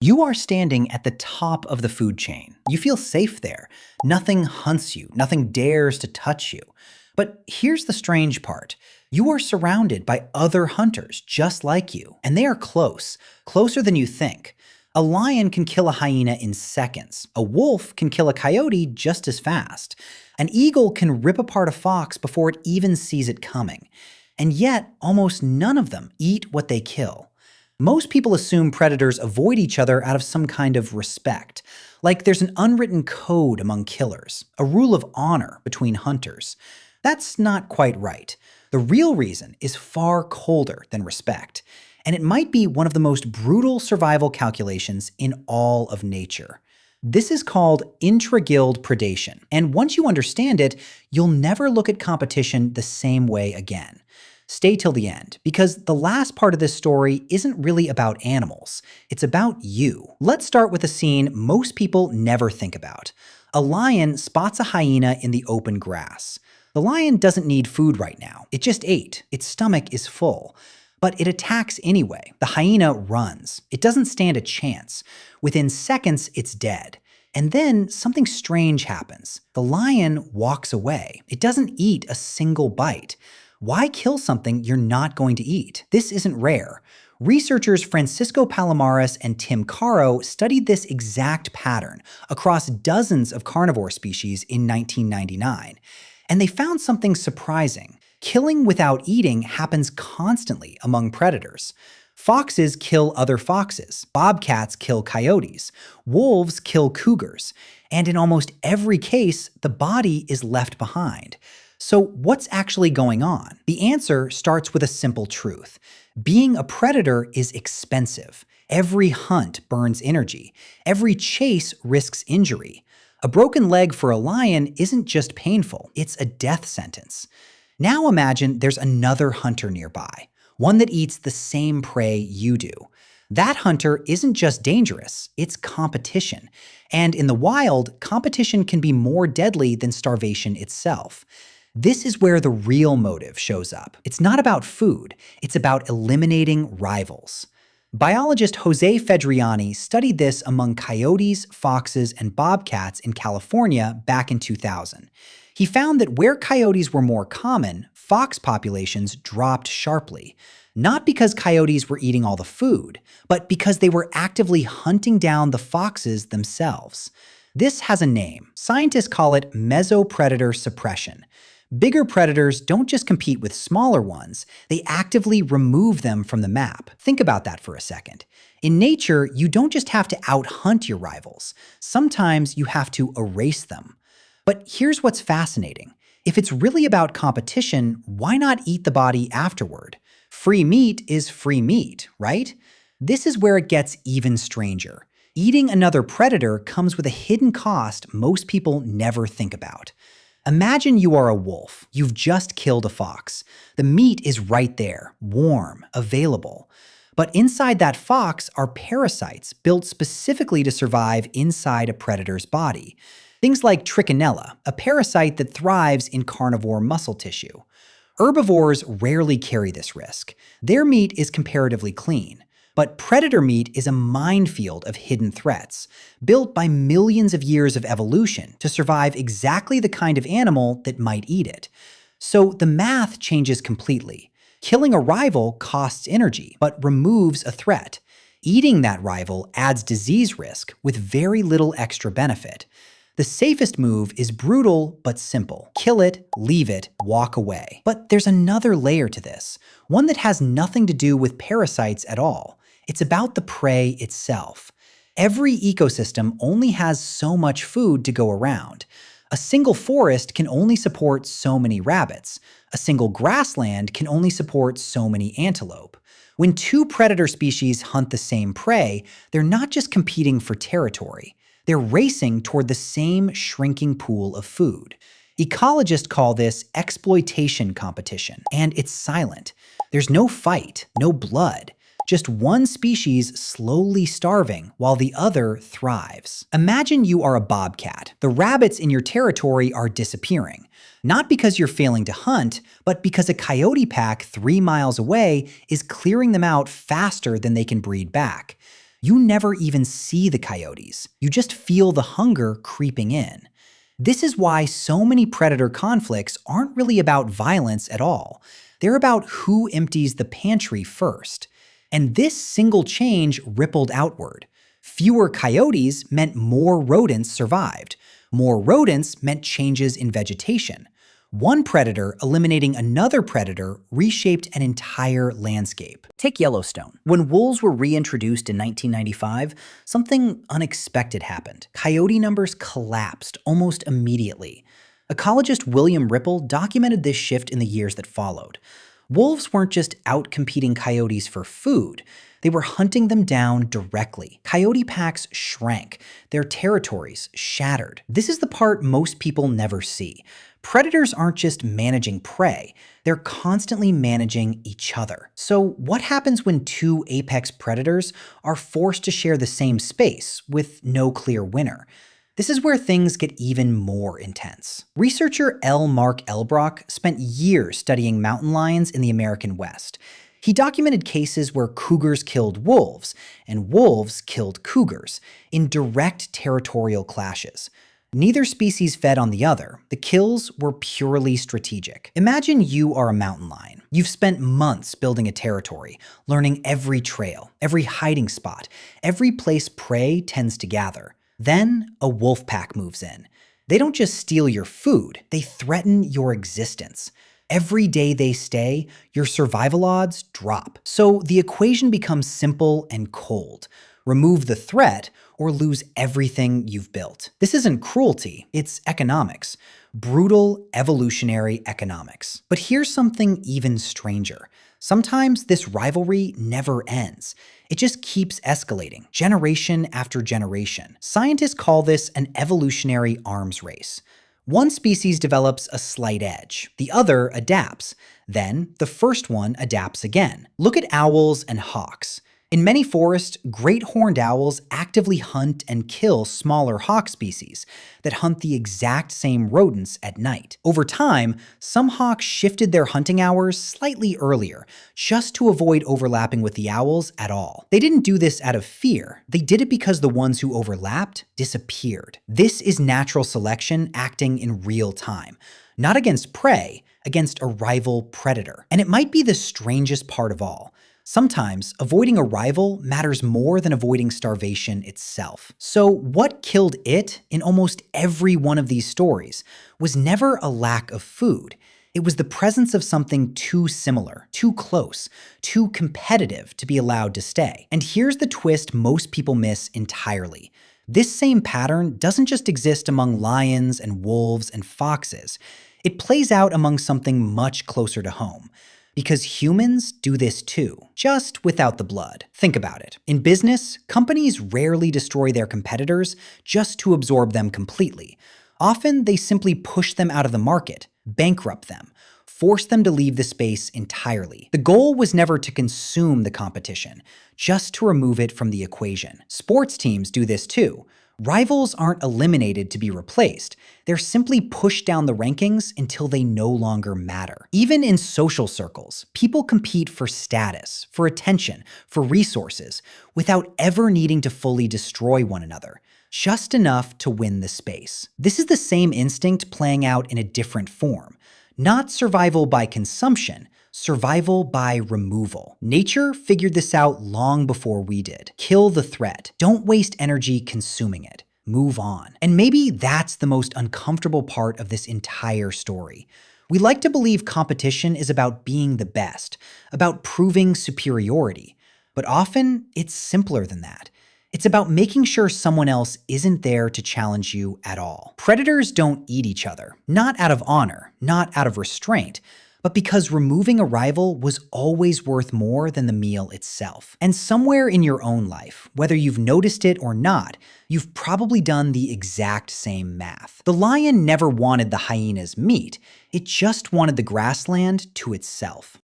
You are standing at the top of the food chain. You feel safe there. Nothing hunts you, nothing dares to touch you. But here's the strange part. You are surrounded by other hunters just like you, and they are close, closer than you think. A lion can kill a hyena in seconds. A wolf can kill a coyote just as fast. An eagle can rip apart a fox before it even sees it coming. And yet, almost none of them eat what they kill. Most people assume predators avoid each other out of some kind of respect. Like there's an unwritten code among killers, a rule of honor between hunters. That's not quite right. The real reason is far colder than respect, and it might be one of the most brutal survival calculations in all of nature. This is called intraguild predation, and once you understand it, you'll never look at competition the same way again. Stay till the end, because the last part of this story isn't really about animals. It's about you. Let's start with a scene most people never think about. A lion spots a hyena in the open grass. The lion doesn't need food right now. It just ate. Its stomach is full. But it attacks anyway. The hyena runs. It doesn't stand a chance. Within seconds, it's dead. And then something strange happens. The lion walks away. It doesn't eat a single bite. Why kill something you're not going to eat? This isn't rare. Researchers Francisco Palomares and Tim Caro studied this exact pattern across dozens of carnivore species in 1999. And they found something surprising. Killing without eating happens constantly among predators. Foxes kill other foxes. Bobcats kill coyotes. Wolves kill cougars. And in almost every case, the body is left behind. So what's actually going on? The answer starts with a simple truth. Being a predator is expensive. Every hunt burns energy. Every chase risks injury. A broken leg for a lion isn't just painful, it's a death sentence. Now imagine there's another hunter nearby, one that eats the same prey you do. That hunter isn't just dangerous, it's competition. And in the wild, competition can be more deadly than starvation itself. This is where the real motive shows up. It's not about food, it's about eliminating rivals. Biologist Jose Fedriani studied this among coyotes, foxes, and bobcats in California back in 2000. He found that where coyotes were more common, fox populations dropped sharply. Not because coyotes were eating all the food, but because they were actively hunting down the foxes themselves. This has a name. Scientists call it mesopredator suppression. Bigger predators don't just compete with smaller ones, they actively remove them from the map. Think about that for a second. In nature, you don't just have to out-hunt your rivals. Sometimes you have to erase them. But here's what's fascinating. If it's really about competition, why not eat the body afterward? Free meat is free meat, right? This is where it gets even stranger. Eating another predator comes with a hidden cost most people never think about. Imagine you are a wolf. You've just killed a fox. The meat is right there, warm, available. But inside that fox are parasites built specifically to survive inside a predator's body. Things like trichinella, a parasite that thrives in carnivore muscle tissue. Herbivores rarely carry this risk. Their meat is comparatively clean. But predator meat is a minefield of hidden threats, built by millions of years of evolution to survive exactly the kind of animal that might eat it. So the math changes completely. Killing a rival costs energy, but removes a threat. Eating that rival adds disease risk with very little extra benefit. The safest move is brutal but simple. Kill it, leave it, walk away. But there's another layer to this, one that has nothing to do with parasites at all. It's about the prey itself. Every ecosystem only has so much food to go around. A single forest can only support so many rabbits. A single grassland can only support so many antelope. When two predator species hunt the same prey, they're not just competing for territory. They're racing toward the same shrinking pool of food. Ecologists call this exploitation competition, and it's silent. There's no fight, no blood. Just one species slowly starving while the other thrives. Imagine you are a bobcat. The rabbits in your territory are disappearing. Not because you're failing to hunt, but because a coyote pack 3 miles away is clearing them out faster than they can breed back. You never even see the coyotes. You just feel the hunger creeping in. This is why so many predator conflicts aren't really about violence at all. They're about who empties the pantry first. And this single change rippled outward. Fewer coyotes meant more rodents survived. More rodents meant changes in vegetation. One predator eliminating another predator reshaped an entire landscape. Take Yellowstone. When wolves were reintroduced in 1995, something unexpected happened. Coyote numbers collapsed almost immediately. Ecologist William Ripple documented this shift in the years that followed. Wolves weren't just outcompeting coyotes for food. They were hunting them down directly. Coyote packs shrank. Their territories shattered. This is the part most people never see. Predators aren't just managing prey, they're constantly managing each other. So what happens when two apex predators are forced to share the same space with no clear winner? This is where things get even more intense. Researcher Elbroch spent years studying mountain lions in the American West. He documented cases where cougars killed wolves and wolves killed cougars in direct territorial clashes. Neither species fed on the other. The kills were purely strategic. Imagine you are a mountain lion. You've spent months building a territory, learning every trail, every hiding spot, every place prey tends to gather. Then a wolf pack moves in. They don't just steal your food, they threaten your existence. Every day they stay, your survival odds drop. So the equation becomes simple and cold. Remove the threat or lose everything you've built. This isn't cruelty, it's economics. Brutal evolutionary economics. But here's something even stranger. Sometimes this rivalry never ends. It just keeps escalating, generation after generation. Scientists call this an evolutionary arms race. One species develops a slight edge, the other adapts. Then, the first one adapts again. Look at owls and hawks. In many forests, great horned owls actively hunt and kill smaller hawk species that hunt the exact same rodents at night. Over time, some hawks shifted their hunting hours slightly earlier, just to avoid overlapping with the owls at all. They didn't do this out of fear. They did it because the ones who overlapped disappeared. This is natural selection acting in real time, not against prey, against a rival predator. And it might be the strangest part of all. Sometimes, avoiding a rival matters more than avoiding starvation itself. So what killed it in almost every one of these stories was never a lack of food. It was the presence of something too similar, too close, too competitive to be allowed to stay. And here's the twist most people miss entirely. This same pattern doesn't just exist among lions and wolves and foxes. It plays out among something much closer to home. Because humans do this too, just without the blood. Think about it. In business, companies rarely destroy their competitors just to absorb them completely. Often, they simply push them out of the market, bankrupt them, force them to leave the space entirely. The goal was never to consume the competition, just to remove it from the equation. Sports teams do this too. Rivals aren't eliminated to be replaced. They're simply pushed down the rankings until they no longer matter. Even in social circles, people compete for status, for attention, for resources, without ever needing to fully destroy one another, just enough to win the space. This is the same instinct playing out in a different form. Not survival by consumption, survival by removal. Nature figured this out long before we did. Kill the threat. Don't waste energy consuming it. Move on. And maybe that's the most uncomfortable part of this entire story. We like to believe competition is about being the best, about proving superiority. But often, it's simpler than that. It's about making sure someone else isn't there to challenge you at all. Predators don't eat each other, not out of honor, not out of restraint, but because removing a rival was always worth more than the meal itself. And somewhere in your own life, whether you've noticed it or not, you've probably done the exact same math. The lion never wanted the hyena's meat, it just wanted the grassland to itself.